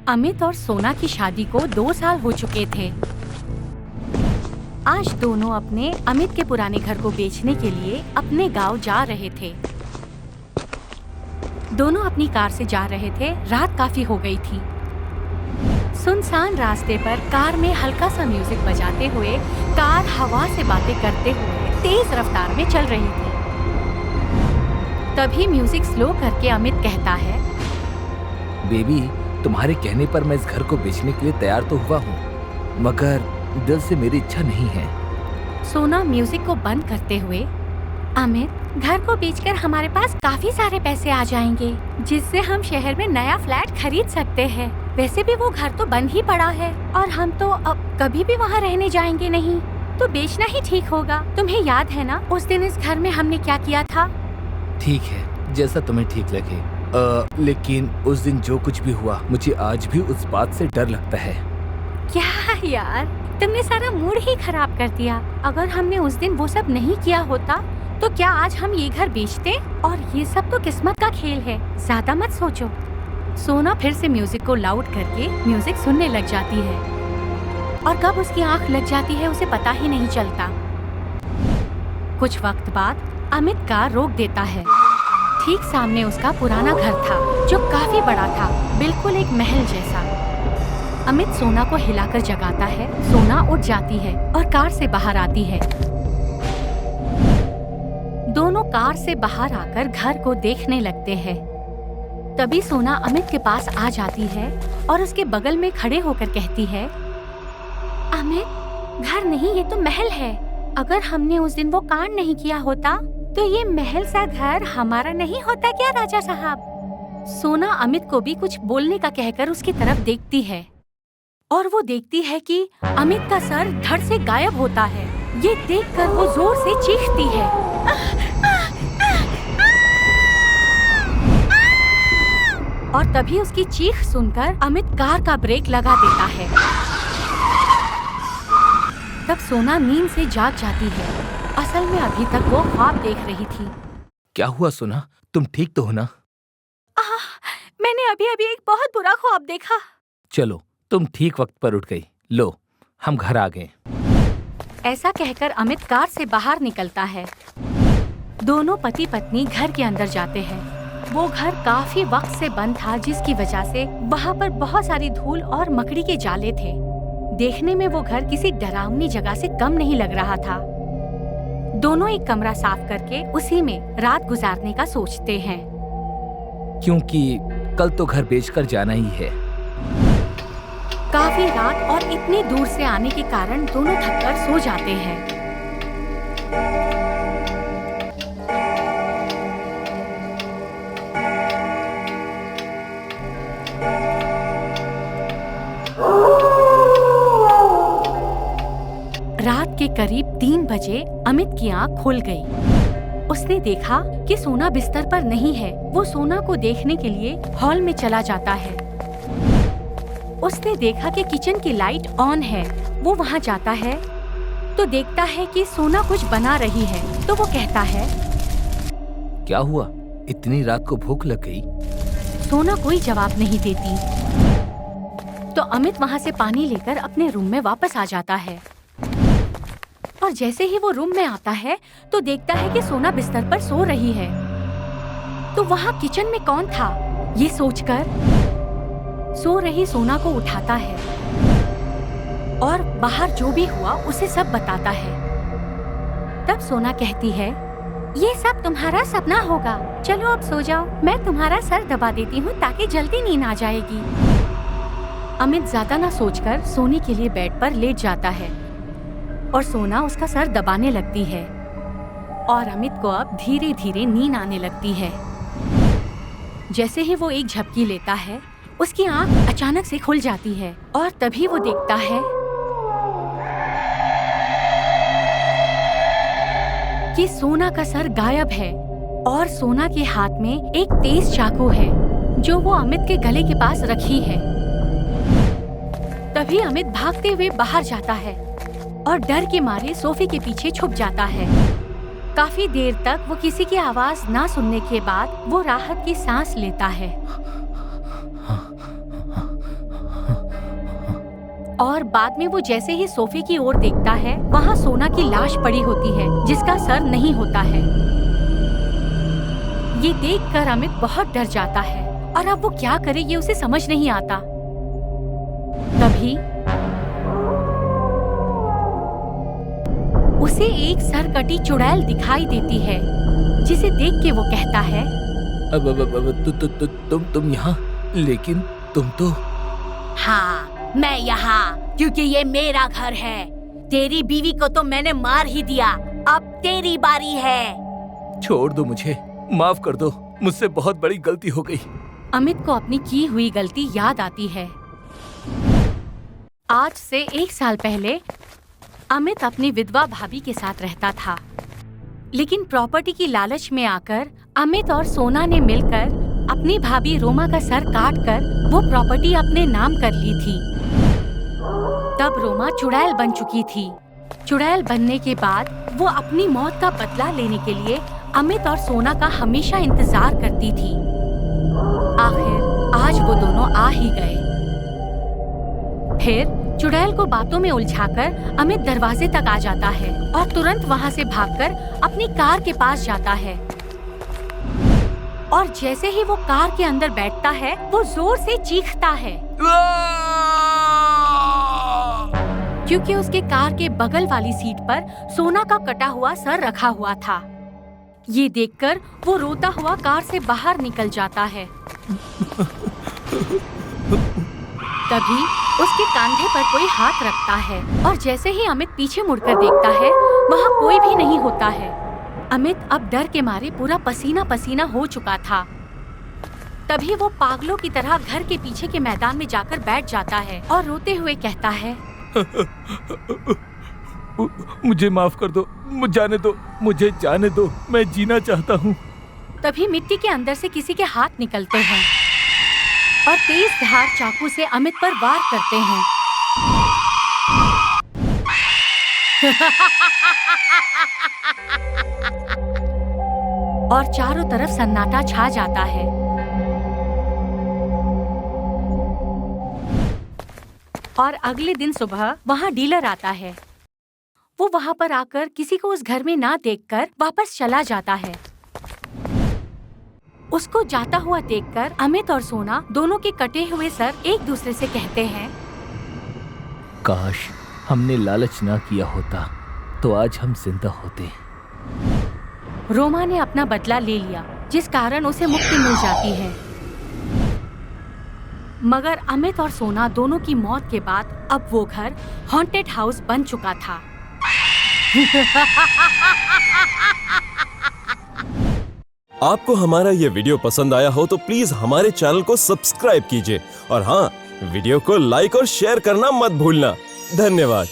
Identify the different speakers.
Speaker 1: अमित और सोना की शादी को 2 साल हो चुके थे। आज दोनों अपने अमित के पुराने घर को बेचने के लिए अपने गांव जा रहे थे। दोनों अपनी कार से जा रहे थे। रात काफी हो गई थी। सुनसान रास्ते पर कार में हल्का सा म्यूजिक बजाते हुए कार हवा से बातें करते हुए तेज रफ्तार में चल रही थी। तभी म्यूजिक स्लो करके अमित कहता है,
Speaker 2: बेबी, तुम्हारे कहने पर मैं इस घर को बेचने के लिए तैयार तो हुआ हूँ, मगर दिल से मेरी इच्छा नहीं है।
Speaker 1: सोना म्यूजिक को बंद करते हुए, अमित, घर को बेचकर हमारे पास काफी सारे पैसे आ जाएंगे, जिससे हम शहर में नया फ्लैट खरीद सकते हैं। वैसे भी वो घर तो बंद ही पड़ा है और हम तो अब कभी भी वहाँ रहने जाएंगे नहीं, तो बेचना ही ठीक होगा। तुम्हें याद है ना उस दिन इस घर में हमने क्या किया था?
Speaker 2: ठीक है, जैसा तुम्हें ठीक लगे। लेकिन उस दिन जो कुछ भी हुआ, मुझे आज भी उस बात से डर लगता है।
Speaker 1: क्या यार, तुमने सारा मूड ही खराब कर दिया। अगर हमने उस दिन वो सब नहीं किया होता तो क्या आज हम ये घर बेचते? और ये सब तो किस्मत का खेल है, ज्यादा मत सोचो। सोना फिर से म्यूजिक को लाउड करके म्यूजिक सुनने लग जाती है और कब उसकी आंख लग जाती है उसे पता ही नहीं चलता। कुछ वक्त बाद अमित कार रोक देता है। ठीक सामने उसका पुराना घर था जो काफी बड़ा था, बिल्कुल एक महल जैसा। अमित सोना को हिलाकर जगाता है। सोना उठ जाती है और कार से बाहर आती है। दोनों कार से बाहर आकर घर को देखने लगते हैं। तभी सोना अमित के पास आ जाती है और उसके बगल में खड़े होकर कहती है, अमित, घर नहीं, ये तो महल है। अगर हमने उस दिन वो कांड नहीं किया होता तो ये महल सा घर हमारा नहीं होता क्या राजा साहब? सोना अमित को भी कुछ बोलने का कहकर उसकी तरफ देखती है और वो देखती है कि अमित का सर धड़ से गायब होता है। ये देखकर वो जोर से चीखती है। और तभी उसकी चीख सुनकर अमित कार का ब्रेक लगा देता है। तब सोना नींद से जाग जाती है। असल में अभी तक वो ख्वाब देख रही थी।
Speaker 2: क्या हुआ सोना, तुम ठीक तो हो ना?
Speaker 1: मैंने अभी अभी एक बहुत बुरा ख्वाब देखा।
Speaker 2: चलो, तुम ठीक वक्त पर उठ गई। लो, हम घर आ गए।
Speaker 1: ऐसा कहकर अमित कार से बाहर निकलता है। दोनों पति पत्नी घर के अंदर जाते हैं। वो घर काफी वक्त से बंद था, जिसकी वजह से वहाँ पर बहुत सारी धूल और मकड़ी के जाले थे। देखने में वो घर किसी डरावनी जगह से कम नहीं लग रहा था। दोनों एक कमरा साफ करके उसी में रात गुजारने का सोचते हैं,
Speaker 2: क्योंकि कल तो घर बेचकर जाना ही है।
Speaker 1: काफी रात और इतनी दूर से आने के कारण दोनों थककर सो जाते हैं। रात के करीब 3 बजे अमित की आंख खुल गई। उसने देखा कि सोना बिस्तर पर नहीं है। वो सोना को देखने के लिए हॉल में चला जाता है। उसने देखा कि किचन की लाइट ऑन है। वो वहाँ जाता है तो देखता है कि सोना कुछ बना रही है। तो वो कहता है,
Speaker 2: क्या हुआ, इतनी रात को भूख लग गई?
Speaker 1: सोना कोई जवाब नहीं देती। तो अमित वहाँ से पानी लेकर अपने रूम में वापस आ जाता है और जैसे ही वो रूम में आता है तो देखता है कि सोना बिस्तर पर सो रही है। तो वहाँ किचन में कौन था, ये सोचकर सो रही सोना को उठाता है और बाहर जो भी हुआ उसे सब बताता है। तब सोना कहती है, ये सब तुम्हारा सपना होगा, चलो अब सो जाओ, मैं तुम्हारा सर दबा देती हूँ ताकि जल्दी नींद आ जाएगी। अमित ज्यादा ना सोचकर सोने के लिए बेड पर लेट जाता है और सोना उसका सर दबाने लगती है और अमित को अब धीरे धीरे नींद आने लगती है। जैसे ही वो एक झपकी लेता है, उसकी आंख अचानक से खुल जाती है और तभी वो देखता है कि सोना का सर गायब है और सोना के हाथ में एक तेज चाकू है जो वो अमित के गले के पास रखी है। तभी अमित भागते हुए बाहर जाता है और डर के मारे सोफे के पीछे छुप जाता है। काफी देर तक वो किसी की आवाज ना सुनने के बाद वो राहत की सांस लेता है। और बाद में वो जैसे ही सोफे की ओर देखता है, वहाँ सोना की लाश पड़ी होती है जिसका सर नहीं होता है। ये देखकर अमित बहुत डर जाता है और अब वो क्या करे ये उसे समझ नहीं आता। तभी उसे एक सरकटी चुड़ैल दिखाई देती है, जिसे देख के वो कहता है,
Speaker 2: तुम यहाँ, लेकिन तुम तो।
Speaker 1: हाँ, मैं यहाँ क्योंकि ये मेरा घर है। तेरी बीवी को तो मैंने मार ही दिया, अब तेरी बारी है।
Speaker 2: छोड़ दो मुझे, माफ कर दो, मुझसे बहुत बड़ी गलती हो गई।
Speaker 1: अमित को अपनी की हुई गलती याद आती है। आज से 1 साल पहले अमित अपनी विधवा भाभी के साथ रहता था, लेकिन प्रॉपर्टी की लालच में आकर अमित और सोना ने मिलकर अपनी भाभी रोमा का सर काटकर वो प्रॉपर्टी अपने नाम कर ली थी। तब रोमा चुड़ैल बन चुकी थी। चुड़ैल बनने के बाद वो अपनी मौत का बदला लेने के लिए अमित और सोना का हमेशा इंतजार करती थी। आखिर आज वो दोनों आ ही गए। फिर चुड़ैल को बातों में उलझाकर अमित दरवाजे तक आ जाता है और तुरंत वहाँ से भागकर अपनी कार के पास जाता है। और जैसे ही वो कार के अंदर बैठता है, वो जोर से चीखता है, क्योंकि उसके कार के बगल वाली सीट पर सोना का कटा हुआ सर रखा हुआ था। ये देखकर वो रोता हुआ कार से बाहर निकल जाता है। तभी उसके कंधे पर कोई हाथ रखता है और जैसे ही अमित पीछे मुड़कर देखता है, वहाँ कोई भी नहीं होता है। अमित अब डर के मारे पूरा पसीना पसीना हो चुका था। तभी वो पागलों की तरह घर के पीछे के मैदान में जाकर बैठ जाता है और रोते हुए कहता है,
Speaker 2: मुझे माफ कर दो, मुझे जाने दो, मैं जीना चाहता हूँ।
Speaker 1: तभी मिट्टी के अंदर से किसी के हाथ निकलते हैं और तेज धार चाकू से अमित पर वार करते हैं। और चारों तरफ सन्नाटा छा जाता है। और अगले दिन सुबह वहाँ डीलर आता है। वो वहाँ पर आकर किसी को उस घर में ना देखकर वापस चला जाता है। उसको जाता हुआ देखकर अमित और सोना दोनों के कटे हुए सर एक दूसरे से कहते हैं,
Speaker 2: काश हमने लालच ना किया होता तो आज हम जिंदा होते।
Speaker 1: रोमा ने अपना बदला ले लिया, जिस कारण उसे मुक्ति मिल जाती है। मगर अमित और सोना दोनों की मौत के बाद अब वो घर हॉन्टेड हाउस बन चुका था।
Speaker 3: आपको हमारा ये वीडियो पसंद आया हो तो प्लीज हमारे चैनल को सब्सक्राइब कीजिए और हाँ, वीडियो को लाइक और शेयर करना मत भूलना। धन्यवाद।